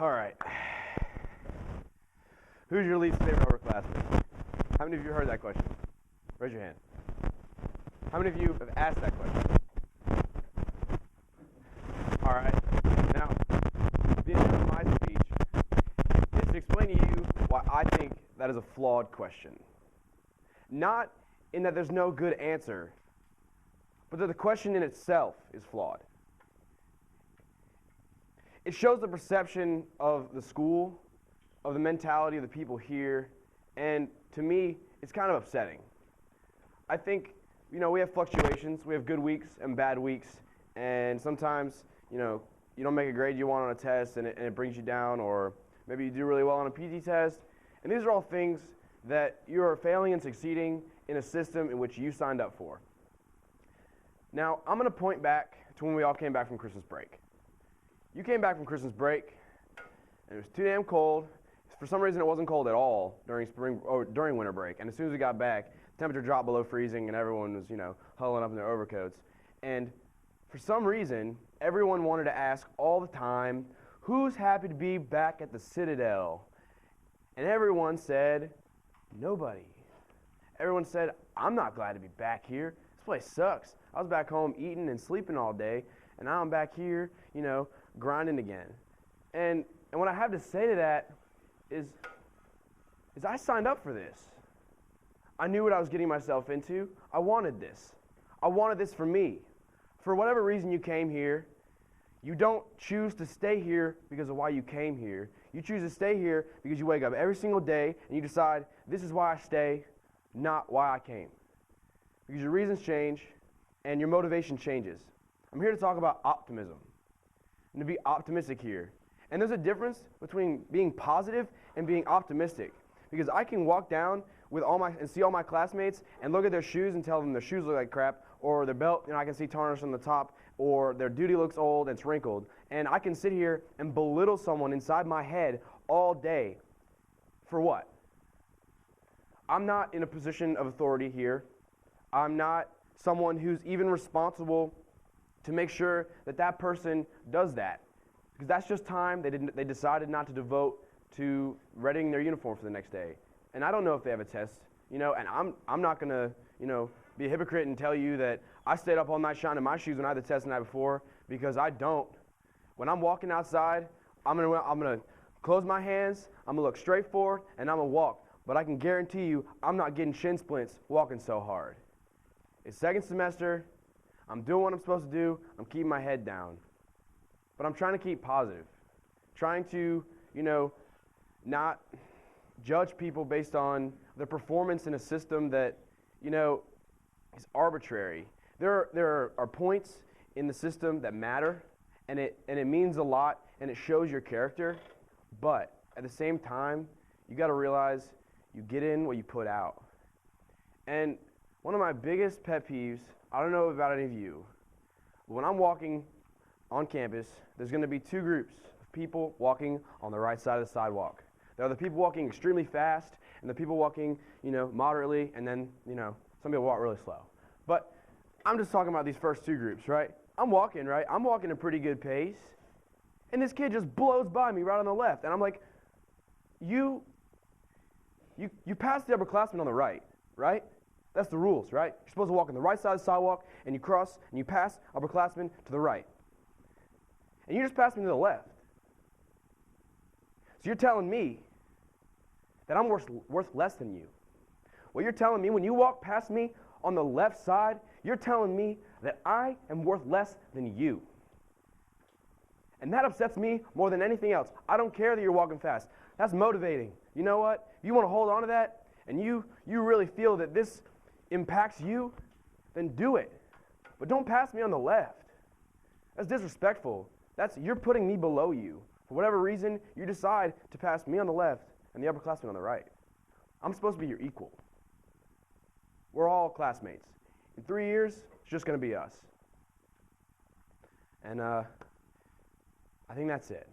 All right. Who's your least favorite upperclassman? How many of you heard that question? Raise your hand. How many of you have asked that question? All right. Now, the intent of my speech is to explain to you why I think that is a flawed question. Not in that there's no good answer, but that the question in itself is flawed. It shows the perception of the school, of the mentality of the people here, and to me, it's kind of upsetting. I think, we have fluctuations. We have good weeks and bad weeks, and sometimes, you don't make a grade you want on a test and it brings you down, or maybe you do really well on a PT test, and these are all things that you are failing and succeeding in a system in which you signed up for. Now, I'm going to point back to when we all came back from Christmas break. You came back from Christmas break, and it was too damn cold. For some reason, it wasn't cold at all during winter break. And as soon as we got back, the temperature dropped below freezing, and everyone was, huddling up in their overcoats. And for some reason, everyone wanted to ask all the time, who's happy to be back at the Citadel? And everyone said, nobody. Everyone said, I'm not glad to be back here. This place sucks. I was back home eating and sleeping all day, and now I'm back here, grinding again. And what I have to say to that is I signed up for this. I knew what I was getting myself into. I wanted this. I wanted this for me. For whatever reason you came here, you don't choose to stay here because of why you came here. You choose to stay here because you wake up every single day and you decide, this is why I stay, not why I came. Because your reasons change and your motivation changes. I'm here to talk about optimism and to be optimistic here. And there's a difference between being positive and being optimistic. Because I can walk down and see all my classmates and look at their shoes and tell them their shoes look like crap, or their belt, I can see tarnish on the top, or their duty looks old and it's wrinkled. And I can sit here and belittle someone inside my head all day. For what? I'm not in a position of authority here. I'm not someone who's even responsible to make sure that person does that. Because that's just time they decided not to devote to readying their uniform for the next day. And I don't know if they have a test, and I'm not going to, be a hypocrite and tell you that I stayed up all night shining my shoes when I had the test the night before, because I don't. When I'm walking outside, I'm going to close my hands, I'm going to look straight forward, and I'm going to walk. But I can guarantee you I'm not getting shin splints walking so hard. It's second semester. I'm doing what I'm supposed to do. I'm keeping my head down. But I'm trying to keep positive. Trying to, not judge people based on their performance in a system that, is arbitrary. There are points in the system that matter, and it means a lot, and it shows your character. But at the same time, you got to realize you get in what you put out. And one of my biggest pet peeves, I don't know about any of you, but when I'm walking on campus, there's going to be two groups of people walking on the right side of the sidewalk. There are the people walking extremely fast, and the people walking, moderately, and then, some people walk really slow. But I'm just talking about these first two groups, right? I'm walking a pretty good pace, and this kid just blows by me right on the left, and I'm like, you passed the upperclassman on the right? That's the rules, right? You're supposed to walk on the right side of the sidewalk, and you cross, and you pass upperclassmen to the right. And you just passed me to the left. So you're telling me that I'm worth less than you. What you're telling me when you walk past me on the left side, you're telling me that I am worth less than you. And that upsets me more than anything else. I don't care that you're walking fast. That's motivating. You know what? If you want to hold on to that, and you really feel that this impacts you, then do it. But don't pass me on the left. That's disrespectful. You're putting me below you. For whatever reason, you decide to pass me on the left and the upperclassmen on the right. I'm supposed to be your equal. We're all classmates. In 3 years, it's just going to be us. And I think that's it.